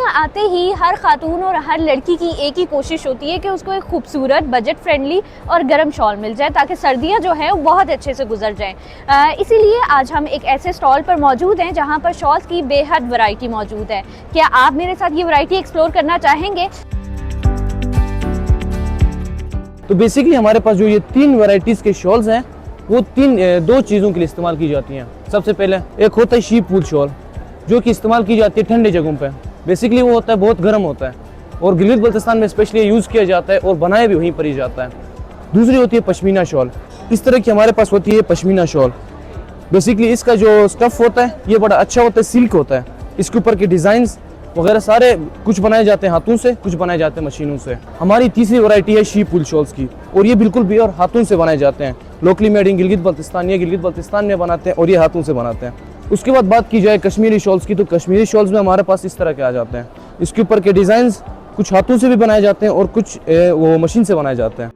सर्दियां आते ही हर खातून और हर लड़की की एक ही कोशिश होती है कि उसको एक खूबसूरत बजट फ्रेंडली और गर्म शॉल मिल जाए ताकि सर्दियां जो हैं वो बहुत अच्छे से गुजर जाएं। इसीलिए आज हम एक ऐसे स्टॉल पर मौजूद हैं जहां पर शॉल्स की बेहद वैरायटी मौजूद है। क्या आप मेरे साथ ये वैरायटी एक्सप्लोर करना चाहेंगे? तो बेसिकली हमारे पास जो ये 3 वैरायटीज़ के शॉल्स हैं वो दो चीज़ों के लिए इस्तेमाल की जाती हैं। सबसे पहले एक होता है शीप वूल शॉल जो कि इस्तेमाल की जाती है ठंडे जगहों पे। बेसिकली वो होता है बहुत गर्म होता है और गिलगित बल्तिस्तान में स्पेशली यूज़ किया जाता है और बनाया भी वहीं पर ही जाता है। दूसरी होती है पश्मीना शॉल। इस तरह की हमारे पास होती है पश्मीना शॉल। बेसिकली इसका जो स्टफ़ होता है ये बड़ा अच्छा होता है, सिल्क होता है। इसके ऊपर के डिज़ाइंस वगैरह सारे कुछ बनाए जाते हैं हाथों से, कुछ बनाए जाते हैं मशीनों से। हमारी तीसरी वैरायटी है शीप वूल शॉल्स की और ये बिल्कुल प्योर हाथों से बनाए जाते हैं। Locally made in Gilgit Baltistan, ये गिलगित बल्तिस्तान में बनाते हैं और ये हाथों से बनाते हैं। उसके बाद बात की जाए कश्मीरी शॉल्स की, तो कश्मीरी शॉल्स में हमारे पास इस तरह के आ जाते हैं। इसके ऊपर के डिज़ाइंस कुछ हाथों से भी बनाए जाते हैं और कुछ वो मशीन से बनाए जाते हैं।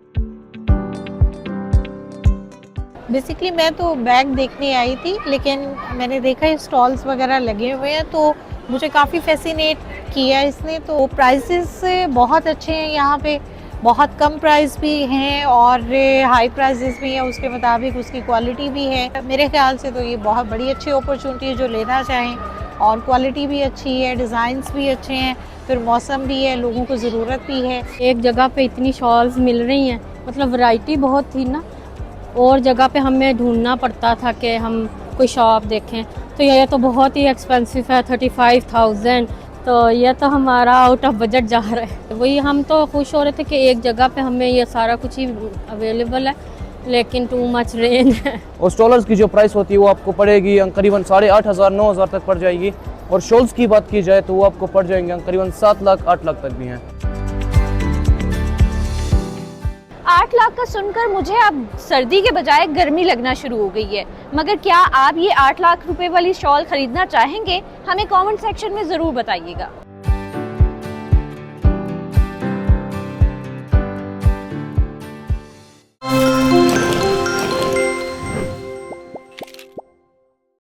बेसिकली मैं तो बैग देखने आई थी, लेकिन मैंने देखा स्टॉल्स वगैरह लगे हुए हैं तो मुझे काफ़ी फैसिनेट किया इसने। तो प्राइसेस बहुत अच्छे हैं यहाँ पे, बहुत कम प्राइस भी हैं और हाई प्राइसेस भी हैं, उसके मुताबिक उसकी क्वालिटी भी है। मेरे ख्याल से तो ये बहुत बड़ी अच्छी अपॉर्चुनिटी है जो लेना चाहें, और क्वालिटी भी अच्छी है, डिज़ाइंस भी अच्छे हैं, फिर मौसम भी है, लोगों को ज़रूरत भी है। एक जगह पे इतनी शॉल्स मिल रही हैं, मतलब वैरायटी बहुत थी ना, और जगह पे हमें ढूंढना पड़ता था कि हम कोई शॉप देखें। तो ये तो बहुत ही एक्सपेंसिव है, 35,000, तो ये तो हमारा आउट ऑफ बजट जा रहा है। वही हम तो खुश हो रहे थे कि एक जगह पे हमें ये सारा कुछ ही अवेलेबल है, लेकिन टू मच रेंज है। और स्टॉलर्स की जो प्राइस होती है वो आपको पड़ेगी करीबन 8,500 9,000 तक पड़ जाएगी। और शॉल्स की बात की जाए तो वो आपको पड़ जाएंगे करीबन 7 लाख 8 लाख तक भी हैं। 8 लाख का सुनकर मुझे अब सर्दी के बजाय गर्मी लगना शुरू हो गई है। मगर क्या आप ये 8 लाख रुपए वाली शॉल खरीदना चाहेंगे? हमें कमेंट सेक्शन में ज़रूर बताइएगा।